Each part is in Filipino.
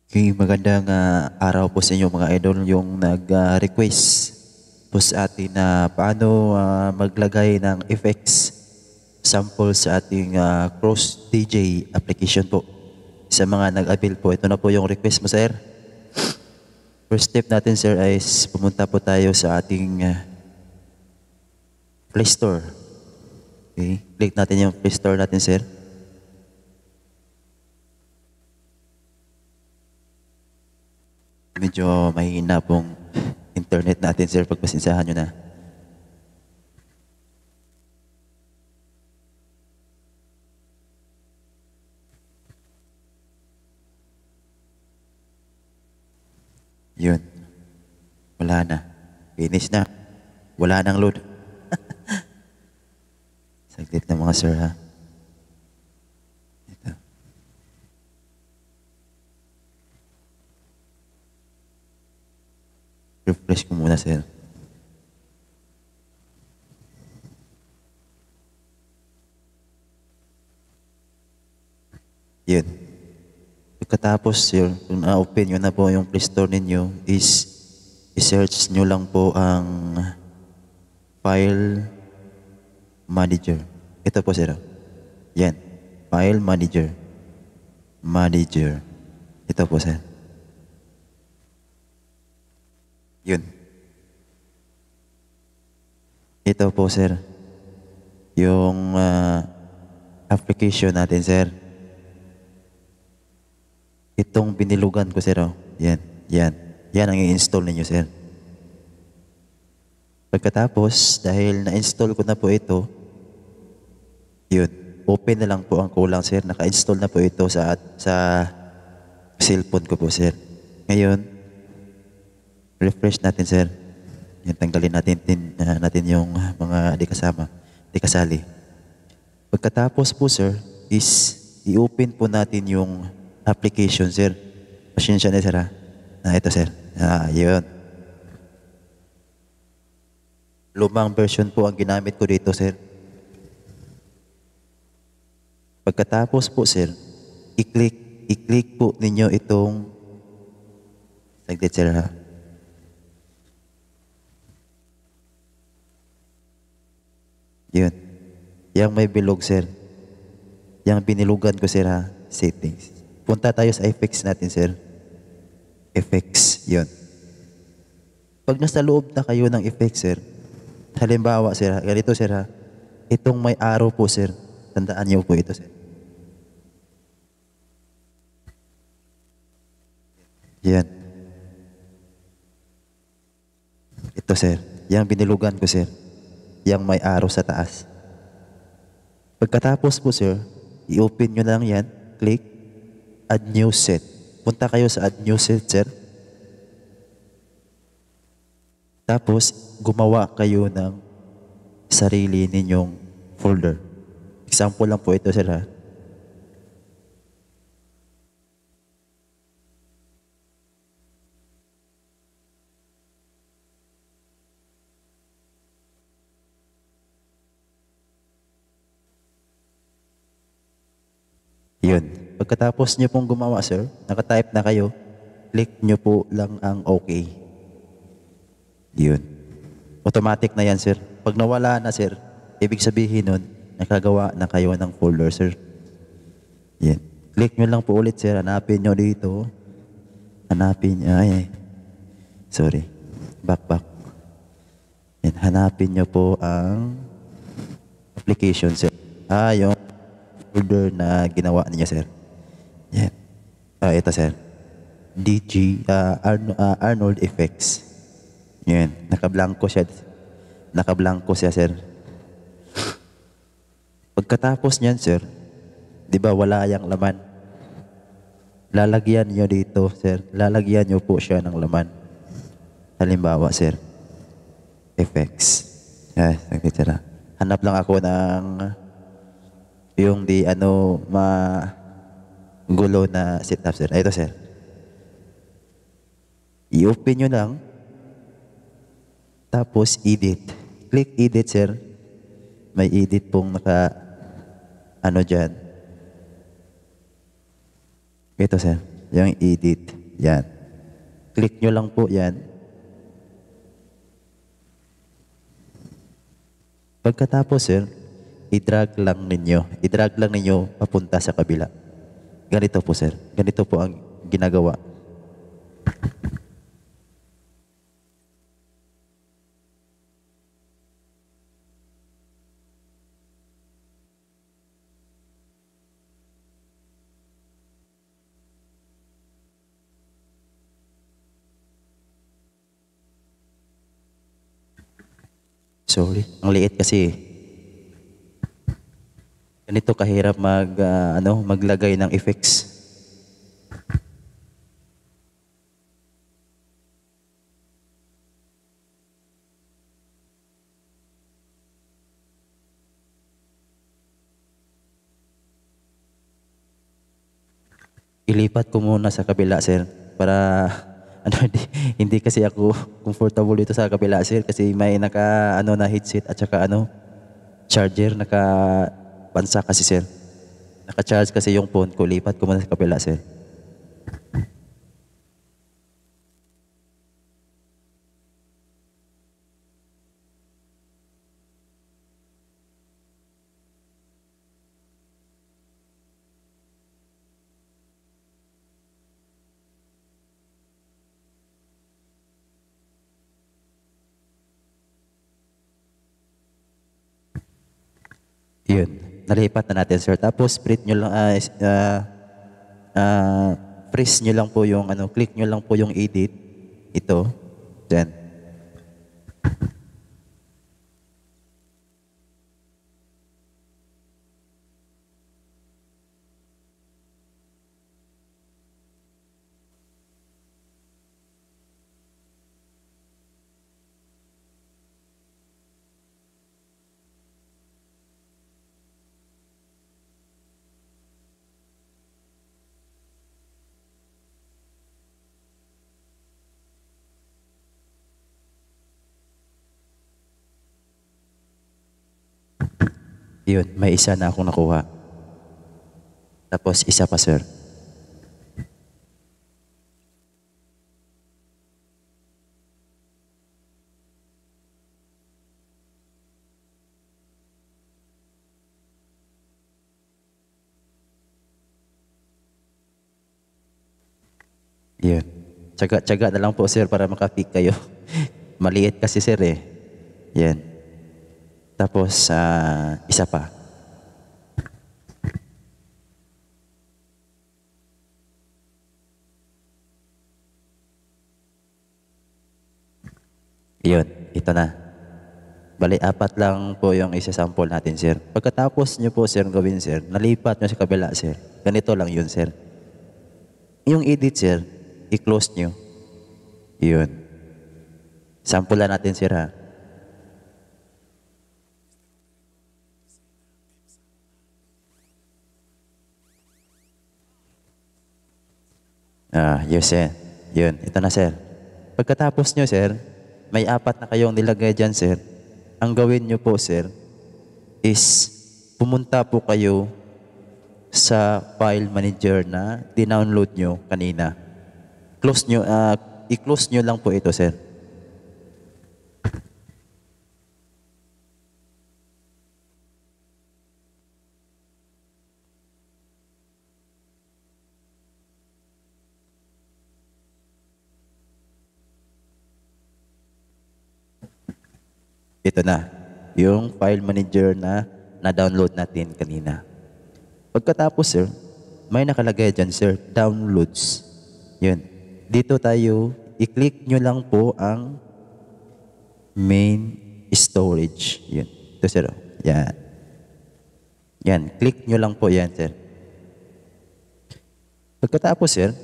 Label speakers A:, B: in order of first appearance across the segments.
A: Okay, magandang araw po sa inyo mga idol. Yung nag-request po sa atin na paano maglagay ng effects sample sa ating Cross DJ application po. Sa mga nag-avail po, ito na po yung request mo, sir. First step natin, sir, ay pumunta po tayo sa ating Play Store. Okay, click natin yung Play Store natin, sir. Medyo mahina pong internet natin, sir. Pagpasensyahan nyo na. Yun. Wala na. Finish na. Wala nang load. Saglit na mga sir, ha. Ito. Refresh ko muna, sir. Yun. Pagkatapos, sir, kung na-open nyo na po yung Play Store ninyo, is i-search nyo lang po ang File Manager. Ito po, sir. Yan. File Manager. Manager. Ito po, sir. Yun. Ito po, sir. Yung application natin, sir. Itong binilugan ko, sir. Oh. Yan. Yan. Yan ang i-install ninyo, sir. Pagkatapos, dahil na-install ko na po ito, yun. Open na lang po ang kulang, sir. Naka-install na po ito sa cellphone ko po, sir. Ngayon, refresh natin, sir. Yan, tanggalin natin yung mga di kasali. Pagkatapos po, sir, is i-open po natin yung application, sir. Pasensya na, sir, ha? Ito, sir. Yun. Lumang version po ang ginamit ko dito, sir. Pagkatapos po, sir, i-click po ninyo itong saglit, sir, ha? Yun. Yang may bilog, sir. Yang binilugan ko, sir, ha? Settings. Punta tayo sa effects natin, sir. Effects. Yun. Pag nasa loob na kayo ng effects, sir, halimbawa, sir, ganito, sir, ha? Itong may arrow po, sir. Tandaan niyo po ito, sir. Yan. Ito, sir. Yang binilugan ko, sir. Yang may arrow sa taas. Pagkatapos po, sir, i-open nyo lang yan. Click. Add new set. Punta kayo sa add new set, sir. Tapos, gumawa kayo ng sarili ninyong folder. Example lang po ito, sir, ha? Yun. Pagkatapos nyo pong gumawa, sir, nakatype na kayo, click nyo po lang ang OK. Yun. Automatic na yan, sir. Pag nawala na, sir, ibig sabihin nun, nakagawa na kayo ng folder, sir. Yan. Click nyo lang po ulit, sir. Hanapin nyo dito. Hanapin nyo. Sorry. Back. Yan. Hanapin nyo po ang application, sir. Yung folder na ginawa niya, sir. Yan. Ito, sir. Arnold Effects. Yan. Nakablanko siya, sir. Pagkatapos niyan, sir, di ba wala yung laman? Lalagyan niyo dito, sir. Lalagyan niyo po siya ng laman. Halimbawa, sir. Effects. Hanap lang ako ng yung gulo na setup, sir. Ito, sir. I-open nyo lang. Tapos, edit. Click edit, sir. May edit pong dyan. Ito, sir. Yung edit. Yan. Click nyo lang po yan. Pagkatapos, sir, i-drag lang ninyo papunta sa kabila. Ganito po, sir. Ganito po ang ginagawa. Sorry, ang liit kasi. Ganito kahirap maglagay ng effects. Ilipat ko muna sa kabila, sir, para hindi kasi ako comfortable dito sa kabila, sir, kasi may na headset at saka charger bansa kasi, sir. Naka-charge kasi yung phone ko, lipat ko muna sa kabila, sir. Yun, nalipat na natin, sir. Tapos print nyo lang, press nyo lang po yung click nyo lang po yung edit. Ito. Then, yun, may isa na akong nakuha. Tapos isa pa, sir. Yun. Tsaga-tsaga na lang po, sir, para makapick kayo. Maliit kasi, sir, eh. Yan. Tapos, isa pa. Yun, ito na. Bali, 4 lang po yung isa-sample natin, sir. Pagkatapos nyo po, sir, gawin, sir, nalipat nyo sa kabila, sir. Ganito lang yun, sir. Yung edit, sir, i-close nyo. Yun. Sample lang natin, sir, ha. Yes, sir. Yun, ito na, sir. Pagkatapos nyo, sir, may 4 na kayong nilagay dyan, sir. Ang gawin nyo po, sir, is pumunta po kayo sa file manager na dinownload nyo kanina. I-close nyo lang po ito, sir. Ito na, yung file manager na na-download natin kanina. Pagkatapos, sir, may nakalagay dyan, sir, downloads. Yun. Dito tayo, i-click nyo lang po ang main storage. Yun. Ito, sir. Yan. Yan. Click nyo lang po yan, sir. Pagkatapos, sir,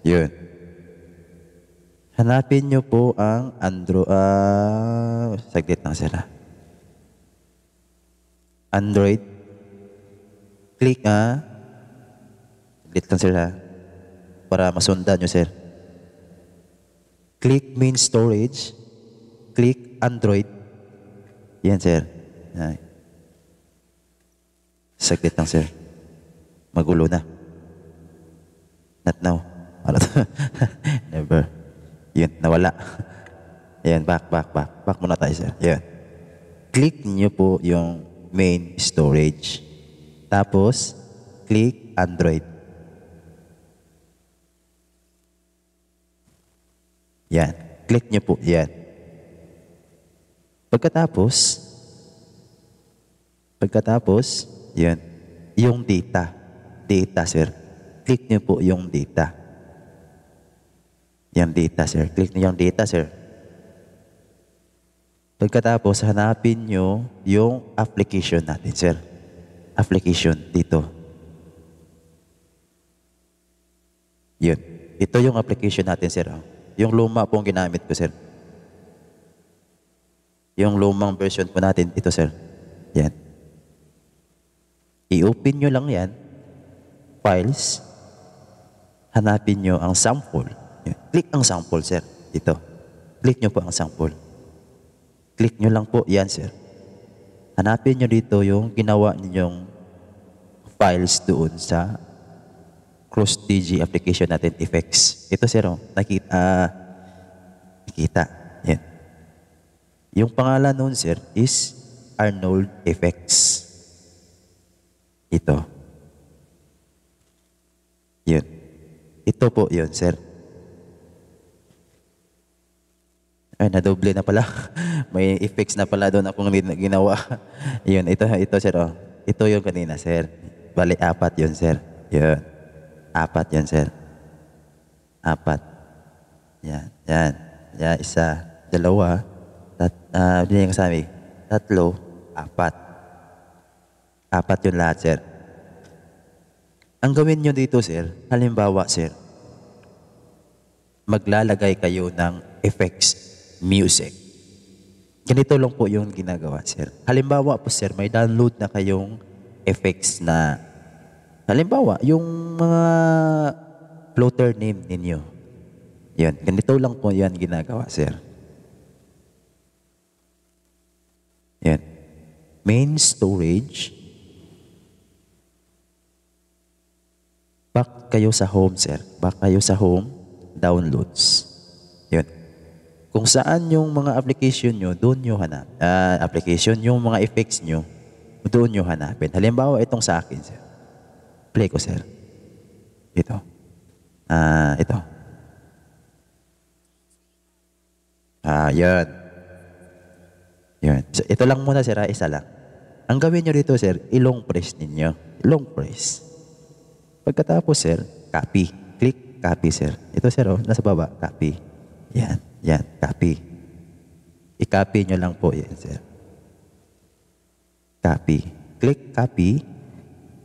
A: yun. Hanapin nyo po ang saglit lang, sir. Android. Click, saglit lang, sir, para masundan nyo, sir. Click main storage. Click Android. Yan, sir. Saglit lang, sir. Magulo na. Not now. Ano to? Never. Yun, nawala. Ayan, back muna tayo, sir. Ayan. Click nyo po yung main storage. Tapos, click Android. Yan. Click nyo po. Yan. Pagkatapos, yan. Yung data. Data, sir. Click nyo po yung data. Yung data, sir. Click nyo yung data, sir. Pagkatapos, hanapin nyo yung application natin, sir. Application dito. Yun. Ito yung application natin, sir. Yung luma po ang ginamit ko, sir. Yung lumang version po natin, ito, sir. Yan. I-open nyo lang yan. Files. Hanapin nyo ang sample. Yan. Click ang sample, sir. Ito. Click nyo po ang sample. Click nyo lang po. Yan, sir. Hanapin nyo dito yung ginawa ninyong files doon sa CrossDG application natin, effects. Ito, sir. Nakita. Yan. Yung pangalan noon, sir, is Arnold Effects. Ito. Yun. Ito po yun, sir. Ay, nadoble na pala. May effects na pala doon akong ginawa. Yun, ito, sir. Oh. Ito yung kanina, sir. Bali, 4 yun, sir. Yun. 4 yun, sir. 4. Yan, yan. Yan, 1, 2. Hindi yung sabi. 3, 4. 4 yun lahat, sir. Ang gawin nyo dito, sir, halimbawa, sir, maglalagay kayo ng effects, music. Ganito lang po yung ginagawa, sir. Halimbawa po, sir, may download na kayong effects na, halimbawa, yung mga floater name ninyo. Yun, ganito lang po yan ginagawa, sir. Yan. Main storage. Back kayo sa home, sir. Back kayo sa home, downloads. Yun. Kung saan yung mga application nyo, doon nyo hanap. Application, yung mga effects nyo, doon nyo hanapin. Halimbawa, itong sa akin, sir. Play ko, sir. Ito. Ito. Yan. Yan. So, ito lang muna, sir. Isa lang. Ang gawin nyo dito, sir, ilong press ninyo. Ilong press. Pagkatapos, sir, copy. Click copy, sir. Ito, sir, nasa baba. Copy. Yan. Yan. Copy. I-copy nyo lang po yan, sir. Copy. Click copy.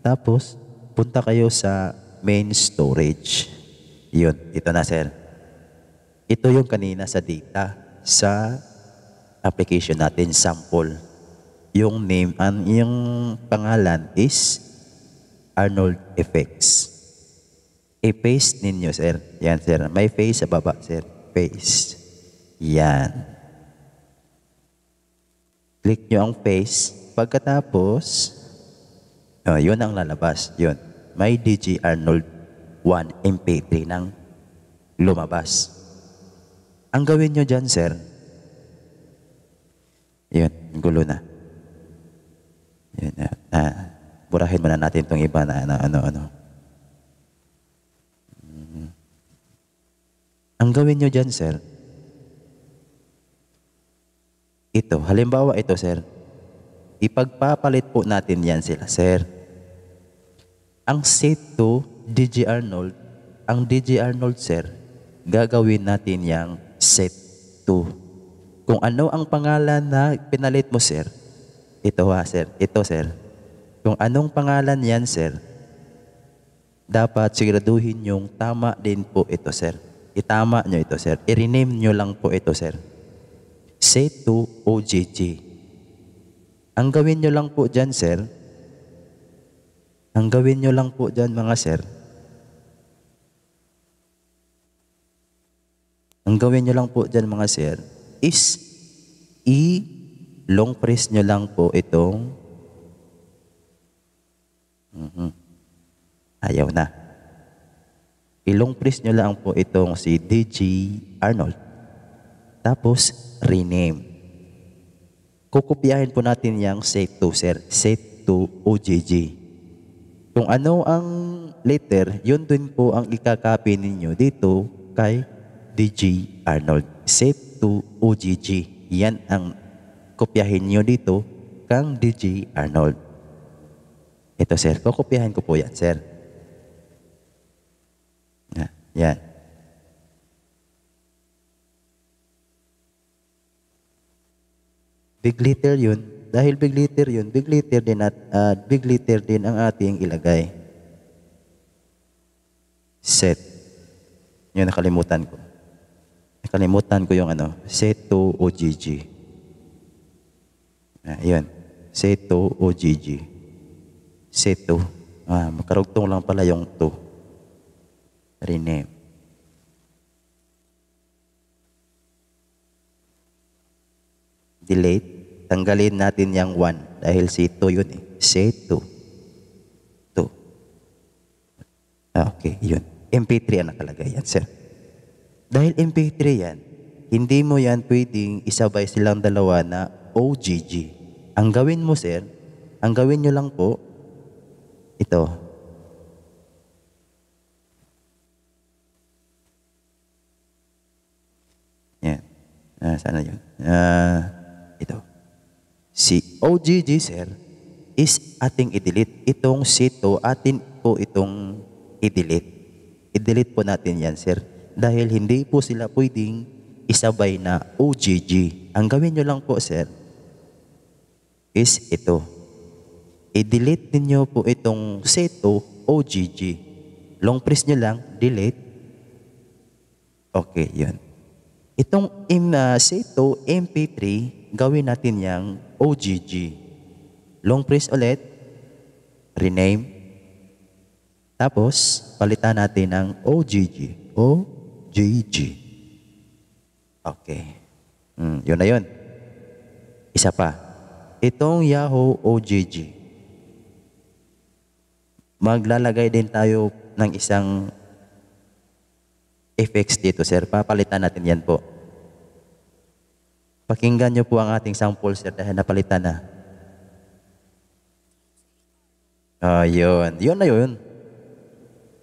A: Tapos, punta kayo sa main storage. Yun. Ito na, sir. Ito yung kanina sa data. Sa application natin, sample. Yung name, yung pangalan is Arnold Effects. I-paste ninyo, sir. Yan, sir. May face sa baba, sir. Face. Yan. Click nyo ang face. Pagkatapos, yun ang lalabas. Yun. May DG Arnold 1 MP3 nang lumabas. Ang gawin nyo dyan, sir, yun, gulo na. Yun, burahin muna natin itong iba na ano. Ang gawin nyo dyan, sir, ito, halimbawa ito, sir, ipagpapalit po natin yan sila, sir. Ang set to DG Arnold, ang DG Arnold, sir, gagawin natin yang set to. Kung ano ang pangalan na pinalit mo, sir, ito sir, ito, sir. Kung anong pangalan yan, sir, dapat siguraduhin yung tama din po ito, sir. Itama nyo ito, sir. I-rename nyo lang po ito, sir. Set to OGG. Ang gawin nyo lang po dyan, sir, ang gawin nyo lang po dyan, mga sir, ang gawin nyo lang po dyan, mga sir, is long press nyo lang po itong ayaw na. Ilong press nyo lang po itong si DJ Arnold. Tapos, rename. Kukopyahin po natin yung set to, sir. Set to OGG. Kung ano ang letter, yun din po ang ikakopy ninyo dito kay DJ Arnold. Set to OGG. Yan ang kopyahin nyo dito kang DJ Arnold. Ito, sir. Kukopyahin ko po yan, sir. Yan. Big letter yun. Dahil big letter yun, big letter din at big letter din ang ating ilagay. Set. Yun, nakalimutan ko. Nakalimutan ko yung set to OGG. Yun. Set to OGG. Set to. Makarugtong lang pala yung to. Rename. Delete. Tanggalin natin yung 1 dahil si 2 yun eh. Set to. Okay, yun. MP3 ang nakalagay yan, sir. Dahil MP3 yan, hindi mo yan pwedeng isabay silang dalawa na OGG. Ang gawin mo, sir, ang gawin nyo lang po, ito. Yan. Sana yun. Ito. Si OGG, sir, is ating i-delete. Itong sito, atin po itong i-delete. I-delete po natin yan, sir. Dahil hindi po sila pwedeng isabay na OGG. Ang gawin nyo lang po, sir, is ito. I-delete ninyo po itong sito OGG. Long press nyo lang, delete. Okay, yun. Itong sito MP3, gawin natin yang OGG. Long press ulit, rename. Tapos, palitan natin ng OGG. OGG. Okay. Yun na yun. Isa pa. Itong Yahoo OGG. Maglalagay din tayo ng isang effects dito, sir. Papalitan natin yan po. Pakinggan nyo po ang ating sample, sir, dahil napalitan na. Yun. Yun na yun.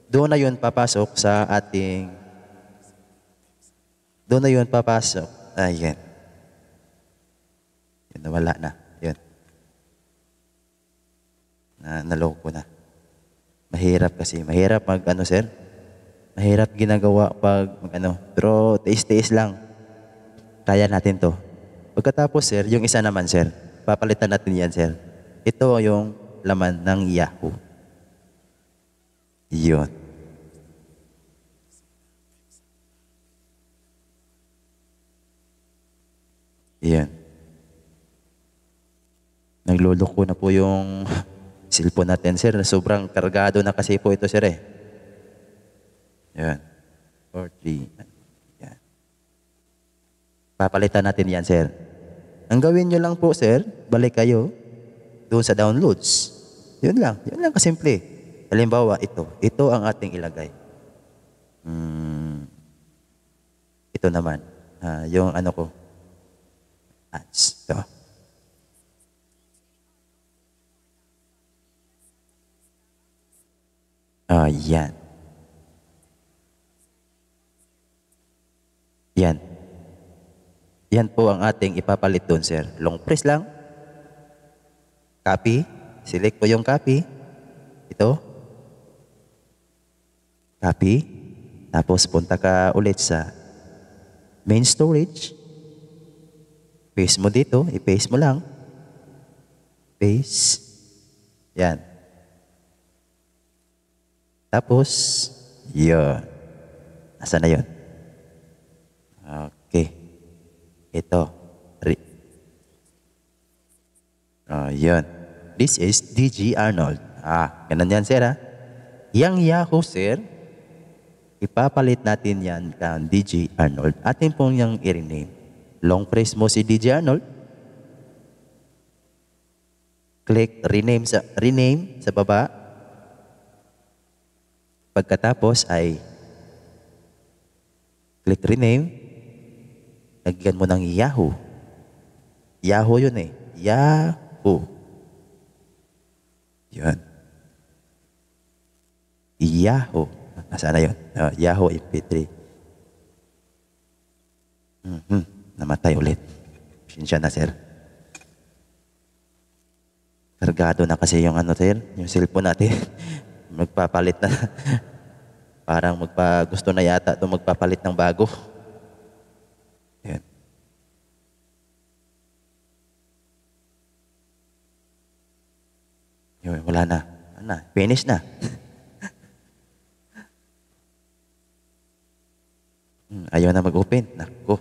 A: Doon na yun papasok sa ating... Doon na yun papasok. Ayan. Yun, nawala na. Yun. Naloko na. Mahirap kasi. Mahirap sir? Mahirap ginagawa pag Pero tiis-tiis lang. Kaya natin to. Pagkatapos, sir, yung isa naman, sir. Papalitan natin yan, sir. Ito yung laman ng Yahoo. Yun. Yan. Nagluloko na po yung cellphone natin, sir. Sobrang kargado na kasi po ito, sir, eh. Yan. 4, 3. Yan. Papalitan natin yan, sir. Ang gawin nyo lang po, sir, balik kayo doon sa downloads. Yun lang. Yun lang kasimple. Halimbawa, ito. Ito ang ating ilagay. Ito naman. Yung ko. Ads. Ito. Yan. Yan. Yan po ang ating ipapalit doon, sir. Long press lang. Copy. Select po yung copy. Ito. Copy. Tapos punta ka ulit sa main storage. Paste mo dito. I-paste mo lang. Paste. Yan. Tapos, yun. Nasaan na yun? Okay. Ito. Yun. This is DJ Arnold. Ganun yan, sir, ha? Yang Yahoo, sir, ipapalit natin yan kang DJ Arnold. Atin pong yung i-rename. Long press mo si DJ Arnold. Click rename sa baba. Pagkatapos ay Click rename. Lagyan mo ng Yahoo. Yahoo yun eh. Yahoo. Yun. Yahoo. Nasaan na yun? Yahoo MP3. Namatay ulit. Sinsya na, sir. Kargado na kasi yung ano, sir. Yung cellphone natin. Magpapalit na. Parang gusto na yata ito magpapalit ng bago. Yan. Yun, wala na. Wala na. Finish na. Ayaw na mag-open. Naku.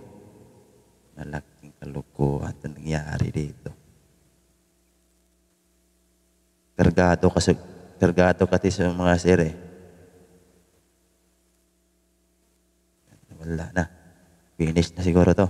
A: Malaking kalukuhan ito nangyari dito. Kargado kasi sa mga sir eh. Wala na. Finish na siguro to.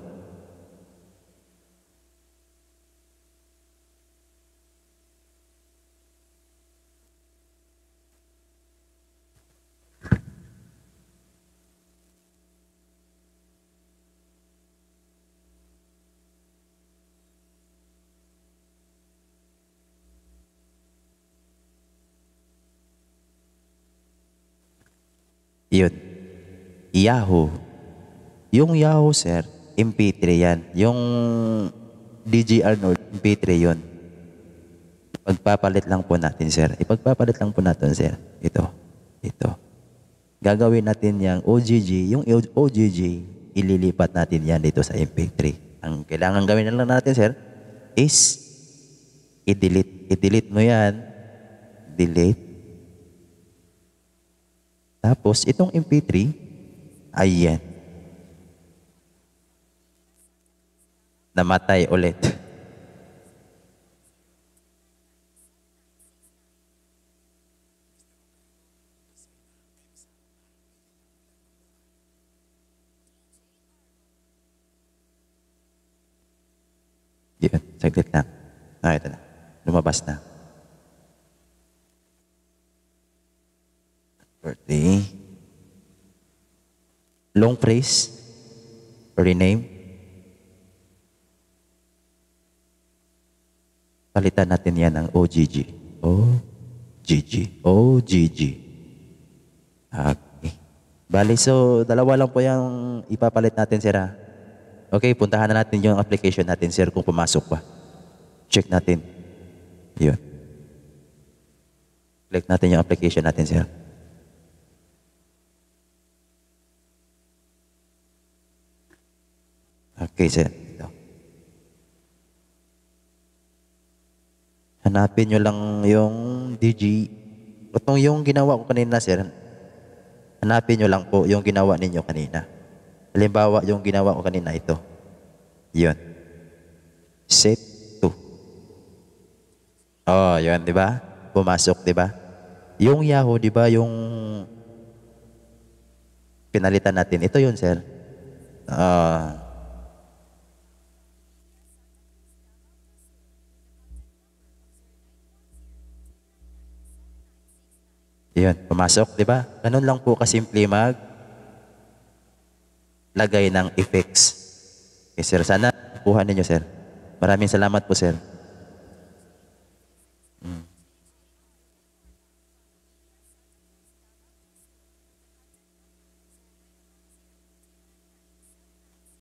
A: Yun. Yahoo. Yung Yahoo, sir, MP3 yan. Yung DGR Nord, MP3 yun. Pagpapalit lang po natin, sir. Ipagpapalit lang po natin, sir. Ito. Gagawin natin yung OGG. Yung OGG, ililipat natin yan dito sa MP3. Ang kailangan gawin na lang natin, sir, is i-delete. I-delete mo yan. Delete. Tapos, itong MP3, ayan. Namatay ulit. Yan, saglit lang. Ito na. Lumabas na. Birthday. Long phrase. Rename. Palitan natin yan ng OGG. OGG. Okay. Bali, so dalawa lang po yung ipapalit natin, sir. Okay, puntahan na natin yung application natin, sir, kung pumasok pa. Check natin. Yun. Click natin yung application natin, sir. Okay, sir. Ito. Hanapin nyo lang yung DG. Itong yung ginawa ko kanina, sir. Hanapin nyo lang po yung ginawa ninyo kanina. Halimbawa, yung ginawa ko kanina, ito. Yun. Set to. Yun, di ba? Pumasok, di ba? Yung Yahoo, di ba, yung pinalitan natin. Ito yun, sir. Yun, pumasok, di ba? Ganun lang po kasimple lagay ng effects. Okay, sir. Sana kuha ninyo, sir. Maraming salamat po, sir.